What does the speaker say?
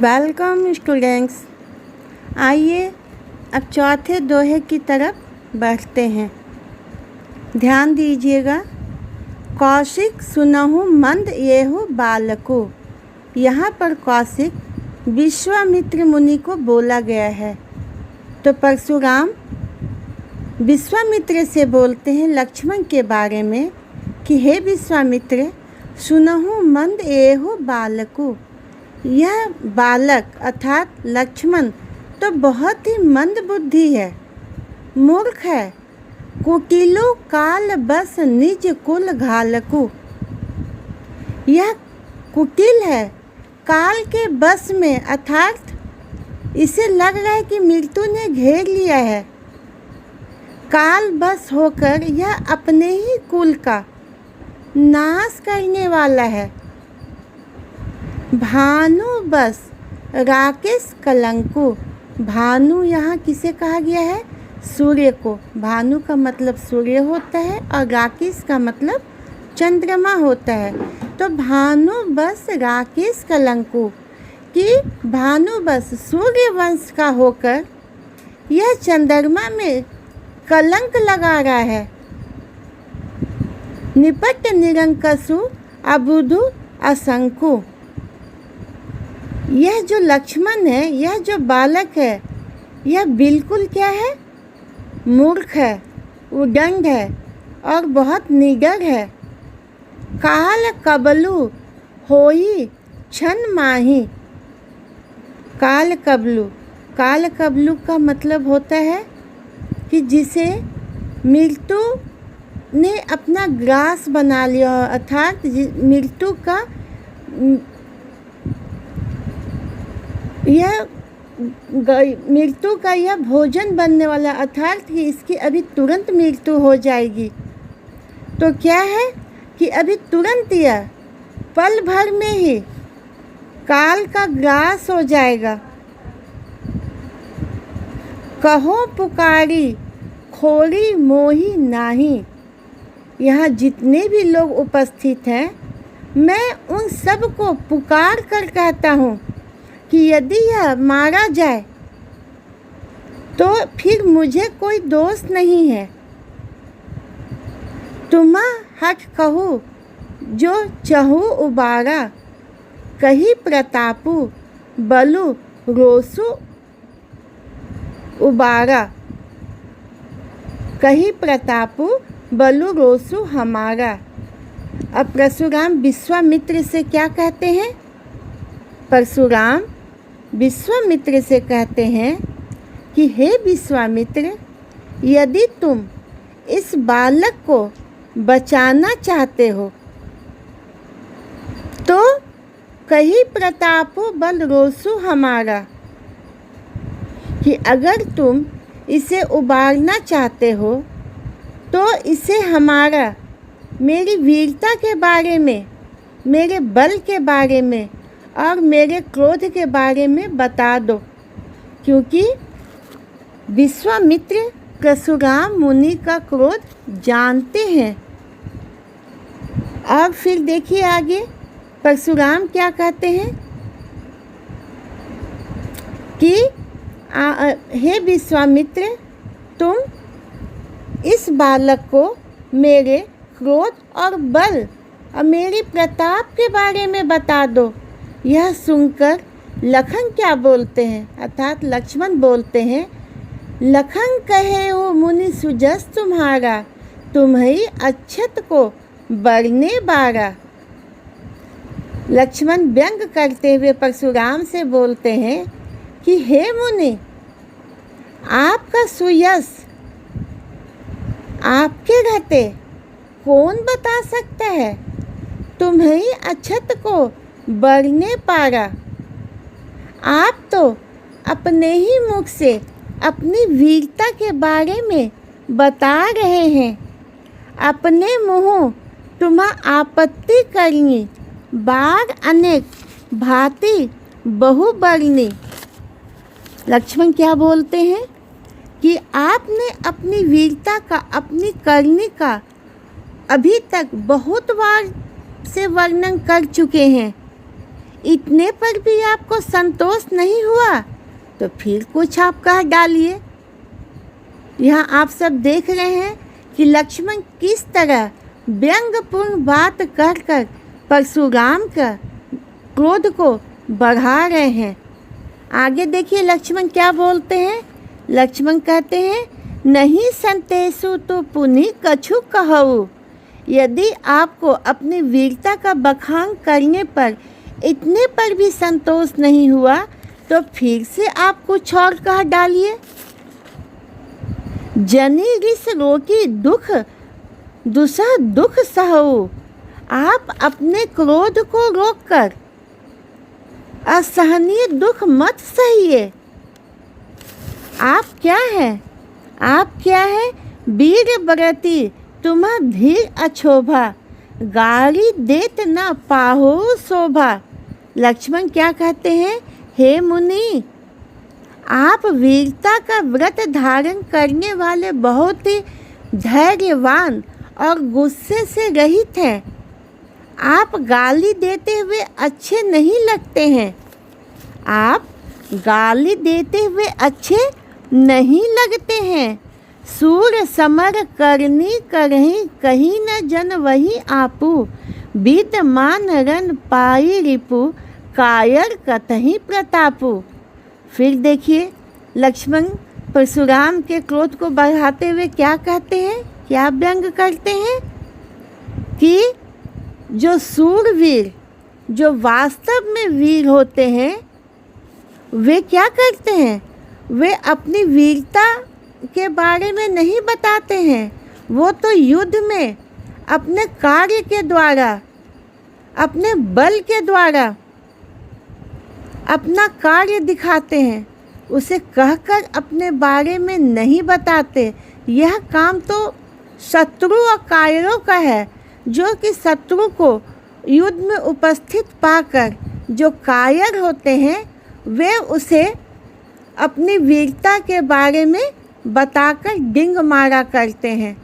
Welcome students. आइए अब चौथे दोहे की तरफ बढ़ते हैं। ध्यान दीजिएगा। कौशिक सुनहु मंद येहु बालको। यहाँ पर कौशिक विश्वामित्र मुनि को बोला गया है। तो परशुराम विश्वामित्र से बोलते हैं लक्ष्मण के बारे में कि हे विश्वामित्र, सुनहु मंद येहु बालको। यह बालक अर्थात लक्ष्मण तो बहुत ही मंद बुद्धि है, मूर्ख है। कुटिलो काल बस निज कुल घालको। यह कुटिल है, काल के बस में, अर्थात इसे लग रहा है कि मृत्यु ने घेर लिया है। काल बस होकर यह अपने ही कुल का नाश करने वाला है। भानु बस राकेश कलंको। भानु यहाँ किसे कहा गया है? सूर्य को। भानु का मतलब सूर्य होता है और राकेश का मतलब चंद्रमा होता है। तो भानु बस राकेश कलंको कि भानु बस सूर्य वंश का होकर यह चंद्रमा में कलंक लगा रहा है। निपट निरंकसु अबुधु असंको। यह जो लक्ष्मण है, यह जो बालक है, यह बिल्कुल क्या है? मूर्ख है, उदंड है और बहुत निडर है। काल कबलु होई क्षण माही। काल कबलु, काल कबलु का मतलब होता है कि जिसे मृत्यु ने अपना ग्रास बना लिया, अर्थात मृत्यु का यह भोजन बनने वाला, अर्थात कि इसकी अभी तुरंत मृत्यु हो जाएगी। तो क्या है कि अभी तुरंत यह पल भर में ही काल का ग्रास हो जाएगा। कहो पुकारी खोरी मोही नाही। यहाँ जितने भी लोग उपस्थित हैं, मैं उन सब को पुकार कर कहता हूँ कि यदि यह मारा जाए तो फिर मुझे कोई दोष नहीं है। तुम्हा हठ कहू जो चहु उबारा। कही प्रतापु बलु रोसु उबारा। कही प्रतापु बलु रोसु हमारा। अब परशुराम विश्वामित्र से क्या कहते हैं? परशुराम विश्वामित्र से कहते हैं कि हे विश्वामित्र, यदि तुम इस बालक को बचाना चाहते हो तो कही प्रतापो बल रोसु हमारा, कि अगर तुम इसे उबारना चाहते हो तो इसे हमारा, मेरी वीरता के बारे में, मेरे बल के बारे में और मेरे क्रोध के बारे में बता दो। क्योंकि विश्वामित्र परशुराम मुनि का क्रोध जानते हैं। और फिर देखिए आगे परशुराम क्या कहते हैं कि हे विश्वामित्र, तुम इस बालक को मेरे क्रोध और बल और मेरे प्रताप के बारे में बता दो। यह सुनकर लखन क्या बोलते हैं, अर्थात लक्ष्मण बोलते हैं, लखन कहे हो मुनि सुजस तुम्हारा, तुम्ही अक्षत को बरने बारा। लक्ष्मण व्यंग करते हुए परशुराम से बोलते हैं कि हे मुनि, आपका सुयश आपके रहते कौन बता सकता है? तुम्ही अक्षत को बरने पारा। आप तो अपने ही मुख से अपनी वीरता के बारे में बता रहे हैं। अपने मुँह तुम्हा आपत्ति करनी, बार अनेक भांति बहु बरनी। लक्ष्मण क्या बोलते हैं कि आपने अपनी वीरता का, अपनी करनी का अभी तक बहुत बार से वर्णन कर चुके हैं। इतने पर भी आपको संतोष नहीं हुआ तो फिर कुछ आप कह डालिए। यहाँ आप सब देख रहे हैं कि लक्ष्मण किस तरह व्यंग्यपूर्ण बात कर कर परशुराम का क्रोध को बढ़ा रहे हैं। आगे देखिए लक्ष्मण क्या बोलते हैं। लक्ष्मण कहते हैं, नहीं संतेषु तो पुनि कछु कहूँ। यदि आपको अपनी वीरता का बखान करने पर इतने पर भी संतोष नहीं हुआ तो फिर से आप कुछ और कह डालिए। जनी रिस रोकी दुख दुसह दुख सहु। आप अपने क्रोध को रोककर असहनीय दुख मत सहिए। आप क्या हैं? आप क्या है? वीर व्रती तुम धीर अछोभा, गाड़ी देत न पाहो शोभा। लक्ष्मण क्या कहते हैं, हे मुनि, आप वीरता का व्रत धारण करने वाले बहुत ही धैर्यवान और गुस्से से रहित हैं। आप गाली देते हुए अच्छे नहीं लगते हैं। आप गाली देते हुए अच्छे नहीं लगते हैं। सूर समर करनी करही कहीं न जन वही आपू। विद्यमान रन पाई रिपु कायर कतही प्रतापू। फिर देखिए लक्ष्मण परशुराम के क्रोध को बढ़ाते हुए क्या कहते हैं, क्या व्यंग करते हैं कि जो सूरवीर, जो वास्तव में वीर होते हैं, वे क्या करते हैं, वे अपनी वीरता के बारे में नहीं बताते हैं। वो तो युद्ध में अपने कार्य के द्वारा, अपने बल के द्वारा अपना कार्य दिखाते हैं, उसे कहकर अपने बारे में नहीं बताते। यह काम तो शत्रु और कायरों का है, जो कि शत्रु को युद्ध में उपस्थित पाकर जो कायर होते हैं वे उसे अपनी वीरता के बारे में बताकर डिंग मारा करते हैं।